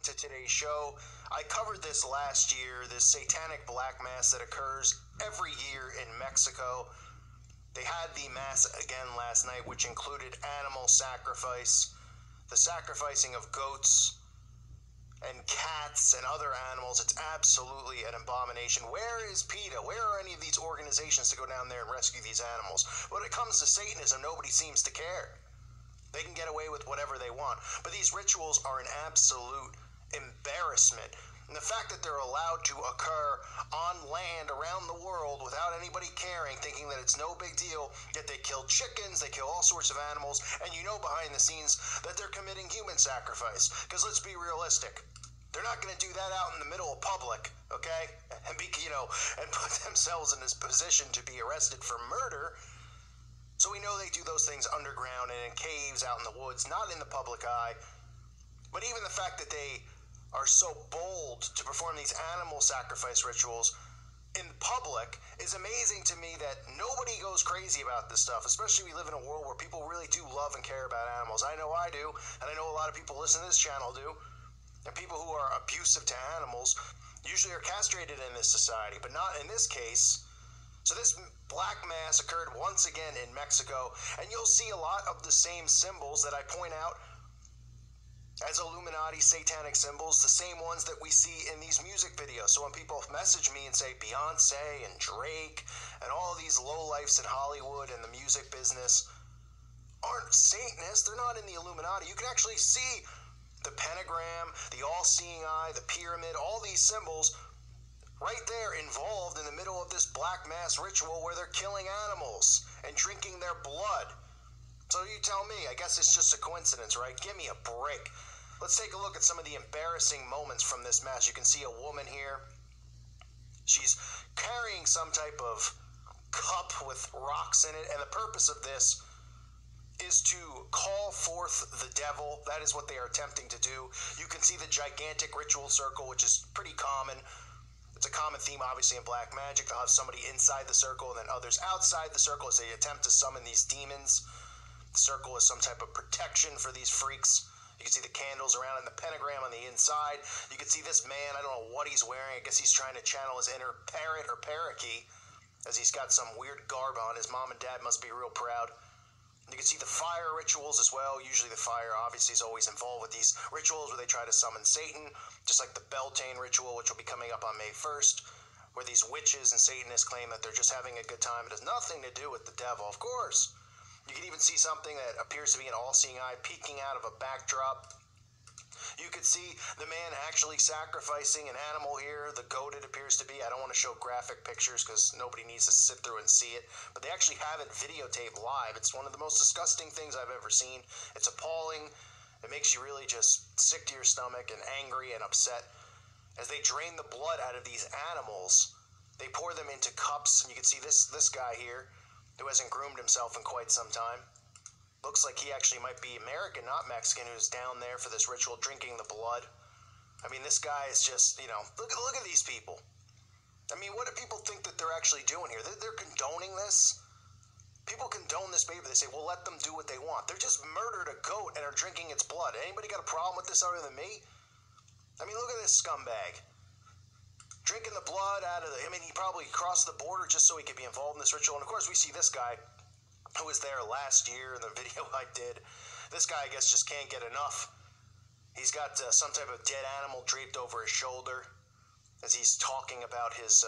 to today's show. I covered this last year, this satanic black mass that occurs every year in Mexico. They had the mass again last night, which included animal sacrifice, the sacrificing of goats and cats and other animals. It's absolutely an abomination. Where is PETA? Where are any of these organizations to go down there and rescue these animals? When it comes to Satanism, nobody seems to care. They can get away with whatever they want. But these rituals are an absolute embarrassment. And the fact that they're allowed to occur on land around the world without anybody caring, thinking that it's no big deal, yet they kill chickens, they kill all sorts of animals, and you know behind the scenes that they're committing human sacrifice. Because let's be realistic. They're not going to do that out in the middle of public, okay? And and put themselves in this position to be arrested for murder. So we know they do those things underground and in caves out in the woods, not in the public eye. But even the fact that they are so bold to perform these animal sacrifice rituals in public is amazing to me, that nobody goes crazy about this stuff, especially we live in a world where people really do love and care about animals. I know I do, and I know a lot of people listening to this channel do. And people who are abusive to animals usually are castrated in this society, but not in this case. So this black mass occurred once again in Mexico, and you'll see a lot of the same symbols that I point out as Illuminati satanic symbols, the same ones that we see in these music videos. So when people message me and say Beyonce and Drake and all these lowlifes in Hollywood and the music business aren't Satanists, they're not in the Illuminati. You can actually see the pentagram, the all-seeing eye, the pyramid, all these symbols right there involved in the middle of this black mass ritual where they're killing animals and drinking their blood. So you tell me, I guess it's just a coincidence, right? Give me a break. Let's take a look at some of the embarrassing moments from this mass. You can see a woman here. She's carrying some type of cup with rocks in it, and the purpose of this is to call forth the devil. That is what they are attempting to do. You can see the gigantic ritual circle, which is pretty common. It's a common theme, obviously, in black magic. They'll have somebody inside the circle and then others outside the circle as they attempt to summon these demons. The circle is some type of protection for these freaks. You can see the candles around and the pentagram on the inside. You can see this man, I don't know what he's wearing. I guess he's trying to channel his inner parrot or parakeet, as he's got some weird garb on. His mom and dad must be real proud. You can see the fire rituals as well. Usually the fire obviously is always involved with these rituals where they try to summon Satan, just like the Beltane ritual, which will be coming up on May 1st, where these witches and Satanists claim that they're just having a good time. It has nothing to do with the devil, of course. You can even see something that appears to be an all-seeing eye peeking out of a backdrop. You could see the man actually sacrificing an animal here, the goat it appears to be. I don't want to show graphic pictures because nobody needs to sit through and see it, but they actually have it videotaped live. It's one of the most disgusting things I've ever seen. It's appalling. It makes you really just sick to your stomach and angry and upset. As they drain the blood out of these animals, they pour them into cups, and you can see this guy here, who hasn't groomed himself in quite some time. Looks like he actually might be American, not Mexican, who's down there for this ritual, drinking the blood. I mean, this guy is just, look at these people. I mean, what do people think that they're actually doing here? They're condoning this? People condone this behavior. They say, well, let them do what they want. They're just murdered a goat and are drinking its blood. Anybody got a problem with this other than me? I mean, look at this scumbag. Drinking the blood out of he probably crossed the border just so he could be involved in this ritual. And of course, we see this guy who was there last year in the video I did. This guy, I guess, just can't get enough. He's got some type of dead animal draped over his shoulder as he's talking about his,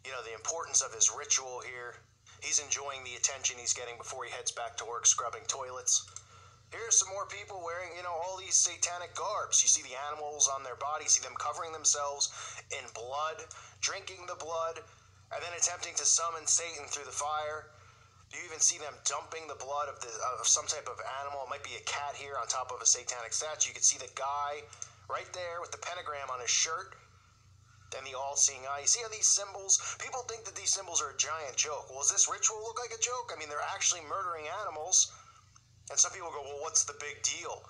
the importance of his ritual here. He's enjoying the attention he's getting before he heads back to work scrubbing toilets. Here's some more people wearing, all these satanic garbs. You see the animals on their body, see them covering themselves in blood, drinking the blood, and then attempting to summon Satan through the fire. You even see them dumping the blood of some type of animal. It might be a cat here on top of a satanic statue. You can see the guy right there with the pentagram on his shirt. Then the all-seeing eye. You see how these symbols, people think that these symbols are a giant joke. Well, does this ritual look like a joke? I mean, they're actually murdering animals. And some people go, well, what's the big deal?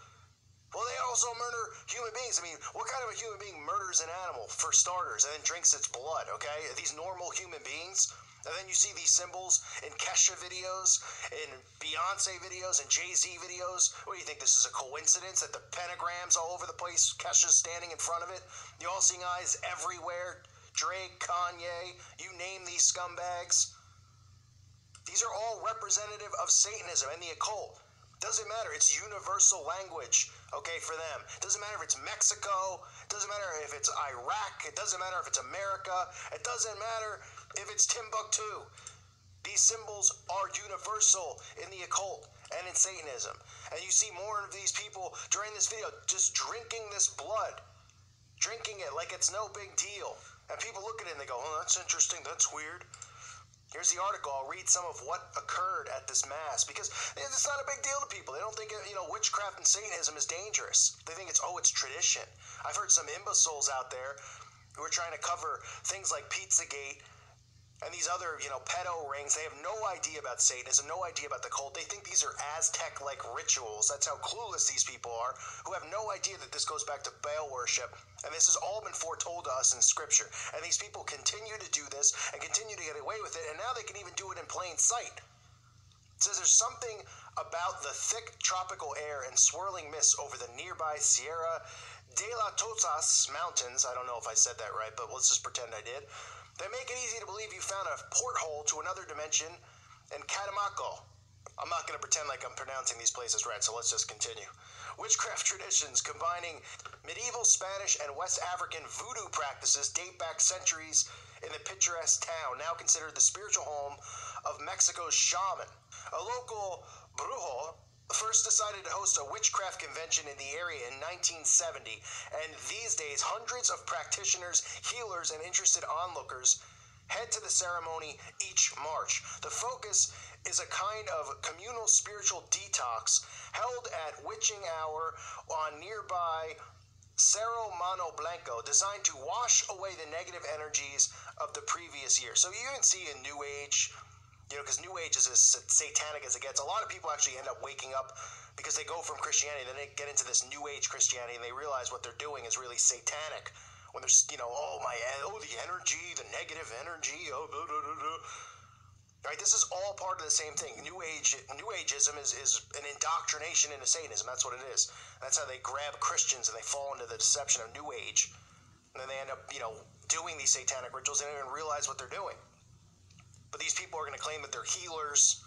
Well, they also murder human beings. I mean, what kind of a human being murders an animal, for starters, and then drinks its blood, okay? Are these normal human beings? And then you see these symbols in Kesha videos, in Beyonce videos, and Jay-Z videos. What do you think, this is a coincidence that the pentagrams all over the place, Kesha's standing in front of it? The all-seeing eyes everywhere, Drake, Kanye, you name these scumbags. These are all representative of Satanism and the occult. Doesn't matter. It's universal language, okay, for them. Doesn't matter if it's Mexico. Doesn't matter if it's Iraq. It doesn't matter if it's America. It doesn't matter if it's Timbuktu. These symbols are universal in the occult and in Satanism. And you see more of these people during this video just drinking this blood. Drinking it like it's no big deal. And people look at it and they go, oh, that's interesting. That's weird. Here's the article. I'll read some of what occurred at this mass, because it's not a big deal to people. They don't think, witchcraft and Satanism is dangerous. They think it's tradition. I've heard some imbeciles out there who are trying to cover things like Pizzagate and these other, pedo rings. They have no idea about Satanism, no idea about the cult. They think these are Aztec-like rituals. That's how clueless these people are, who have no idea that this goes back to Baal worship. And this has all been foretold to us in Scripture. And these people continue to do this and continue to get away with it, and now they can even do it in plain sight. It says there's something about the thick tropical air and swirling mists over the nearby Sierra de la Totas mountains. I don't know if I said that right, but let's just pretend I did. They make it easy to believe you found a porthole to another dimension in Catemaco. I'm not going to pretend like I'm pronouncing these places right, so let's just continue. Witchcraft traditions combining medieval Spanish and West African voodoo practices date back centuries in the picturesque town, now considered the spiritual home of Mexico's shaman. A local brujo first decided to host a witchcraft convention in the area in 1970, and these days hundreds of practitioners, healers, and interested onlookers head to the ceremony each March. The focus is a kind of communal spiritual detox held at witching hour on nearby Cerro Mano Blanco, designed to wash away the negative energies of the previous year. So you can see in New Age, because New Age is as satanic as it gets. A lot of people actually end up waking up because they go from Christianity, then they get into this New Age Christianity, and they realize what they're doing is really satanic. When there's, the energy, the negative energy, blah, blah, blah, blah. Right, this is all part of the same thing. New Ageism is an indoctrination into Satanism. That's what it is. That's how they grab Christians and they fall into the deception of New Age. And then they end up, doing these satanic rituals. They don't even realize what they're doing. But these people are going to claim that they're healers,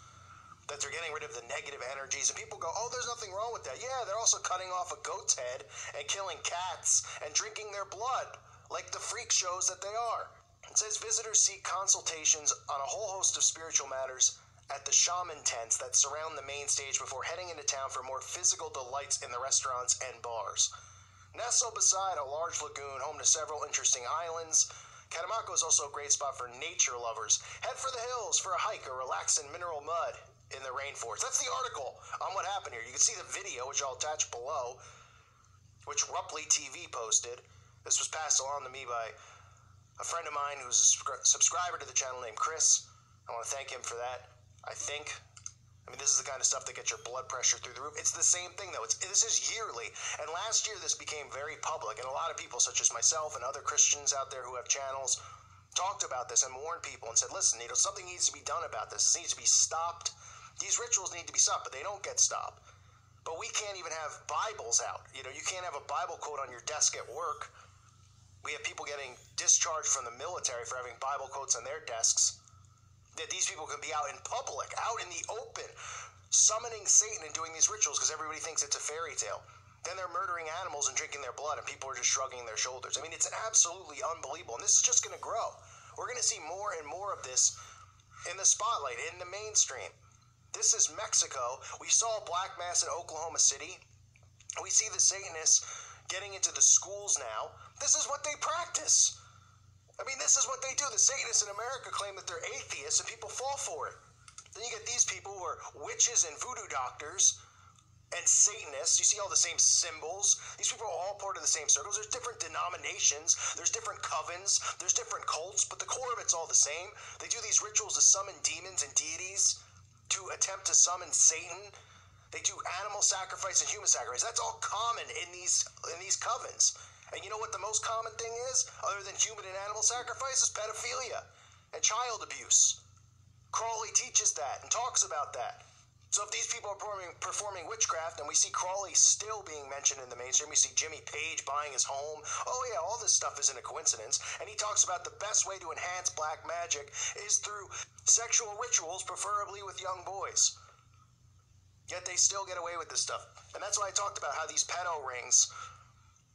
that they're getting rid of the negative energies. And people go, oh, there's nothing wrong with that. Yeah, they're also cutting off a goat's head and killing cats and drinking their blood, like the freak shows that they are. It says visitors seek consultations on a whole host of spiritual matters at the shaman tents that surround the main stage before heading into town for more physical delights in the restaurants and bars. Nestled beside a large lagoon home to several interesting islands, Catemaco is also a great spot for nature lovers. Head for the hills for a hike or relax in mineral mud in the rainforest. That's the article on what happened here. You can see the video, which I'll attach below, which Rupley TV posted. This was passed along to me by a friend of mine who's a subscriber to the channel named Chris. I want to thank him for that. This is the kind of stuff that gets your blood pressure through the roof. It's the same thing, though. This is yearly. And last year, this became very public. And a lot of people, such as myself and other Christians out there who have channels, talked about this and warned people and said, listen, something needs to be done about this. This needs to be stopped. These rituals need to be stopped, but they don't get stopped. But we can't even have Bibles out. You can't have a Bible quote on your desk at work. We have people getting discharged from the military for having Bible quotes on their desks. That these people can be out in public, out in the open, summoning Satan and doing these rituals because everybody thinks it's a fairy tale. Then they're murdering animals and drinking their blood, and people are just shrugging their shoulders. It's absolutely unbelievable, and this is just going to grow. We're going to see more and more of this in the spotlight, in the mainstream. This is Mexico. We saw a black mass in Oklahoma City. We see the Satanists getting into the schools now. This is what they practice. This is what they do. The Satanists in America claim that they're atheists, and people fall for it. Then you get these people who are witches and voodoo doctors and Satanists. You see all the same symbols. These people are all part of the same circles. There's different denominations. There's different covens. There's different cults, but the core of it's all the same. They do these rituals to summon demons and deities, to attempt to summon Satan. They do animal sacrifice and human sacrifice. That's all common in these covens. And you know what the most common thing is, other than human and animal sacrifice, is pedophilia and child abuse. Crowley teaches that and talks about that. So if these people are performing witchcraft, and we see Crowley still being mentioned in the mainstream, we see Jimmy Page buying his home, oh yeah, all this stuff isn't a coincidence, and he talks about the best way to enhance black magic is through sexual rituals, preferably with young boys. Yet they still get away with this stuff. And that's why I talked about how these pedo rings,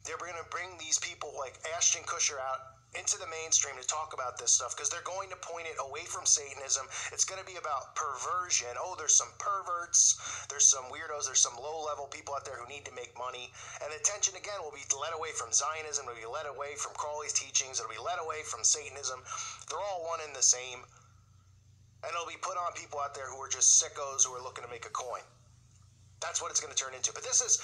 they're going to bring these people like Ashton Kutcher out into the mainstream to talk about this stuff, because they're going to point it away from Satanism. It's going to be about perversion. Oh, there's some perverts, there's some weirdos, there's some low-level people out there who need to make money. And attention, again, will be led away from Zionism, will be led away from Crowley's teachings, it'll be led away from Satanism. They're all one and the same. And it'll be put on people out there who are just sickos who are looking to make a coin. That's what it's going to turn into. But this is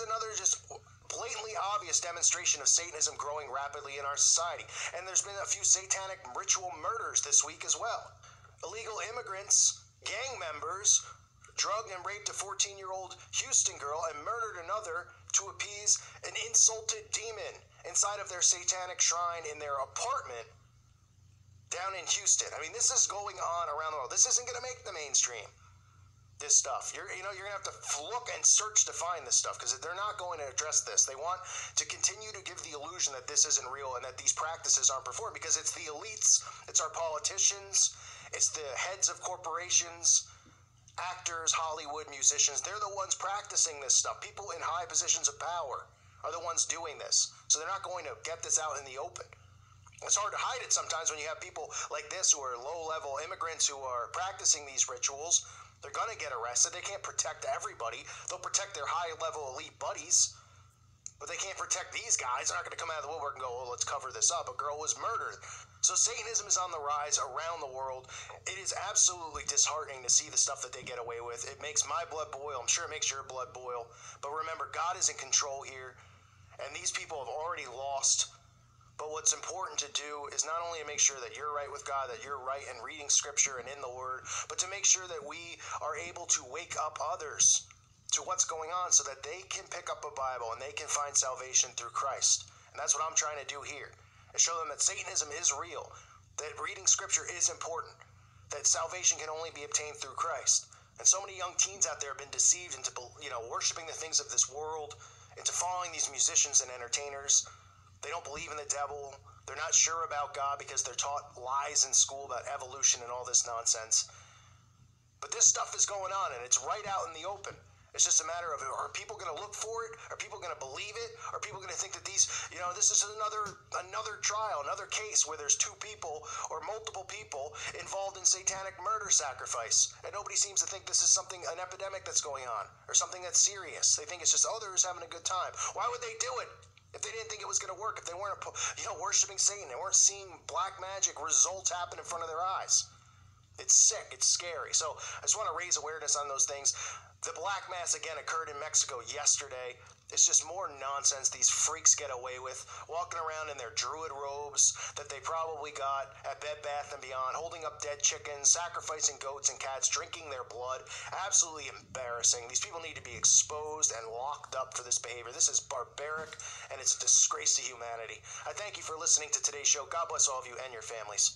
another just blatantly obvious demonstration of Satanism growing rapidly in our society. And there's been a few satanic ritual murders this week as well. Illegal immigrants, gang members, drugged and raped a 14-year-old Houston girl and murdered another to appease an insulted demon inside of their satanic shrine in their apartment down in Houston. I mean, this is going on around the world. This isn't going to make the mainstream. This stuff, you're gonna have to look and search to find this stuff, because they're not going to address this. They want to continue to give the illusion that this isn't real and that these practices aren't performed, because it's the elites, it's our politicians, it's the heads of corporations, actors, Hollywood, musicians. They're the ones practicing this stuff. People in high positions of power are the ones doing this, so they're not going to get this out in the open. It's hard to hide it sometimes when you have people like this who are low-level immigrants who are practicing these rituals. They're going to get arrested. They can't protect everybody. They'll protect their high-level elite buddies, but they can't protect these guys. They're not going to come out of the woodwork and go, oh, let's cover this up. A girl was murdered. So Satanism is on the rise around the world. It is absolutely disheartening to see the stuff that they get away with. It makes my blood boil. I'm sure it makes your blood boil. But remember, God is in control here, and these people have already lost. But what's important to do is not only to make sure that you're right with God, that you're right in reading Scripture and in the Word, but to make sure that we are able to wake up others to what's going on so that they can pick up a Bible and they can find salvation through Christ. And that's what I'm trying to do here, and show them that Satanism is real, that reading Scripture is important, that salvation can only be obtained through Christ. And so many young teens out there have been deceived into, worshiping the things of this world, into following these musicians and entertainers. They don't believe in the devil. They're not sure about God because they're taught lies in school about evolution and all this nonsense. But this stuff is going on, and it's right out in the open. It's just a matter of, are people going to look for it? Are people going to believe it? Are people going to think that this is another trial, another case where there's two people or multiple people involved in satanic murder sacrifice, and nobody seems to think this is an epidemic that's going on, or something that's serious. They think it's just, oh, they're just having a good time. Why would they do it? If they didn't think it was going to work, if they weren't, worshiping Satan, they weren't seeing black magic results happen in front of their eyes. It's sick. It's scary. So I just want to raise awareness on those things. The Black Mass, again, occurred in Mexico yesterday. It's just more nonsense these freaks get away with, walking around in their druid robes that they probably got at Bed Bath & Beyond, holding up dead chickens, sacrificing goats and cats, drinking their blood. Absolutely embarrassing. These people need to be exposed and locked up for this behavior. This is barbaric, and it's a disgrace to humanity. I thank you for listening to today's show. God bless all of you and your families.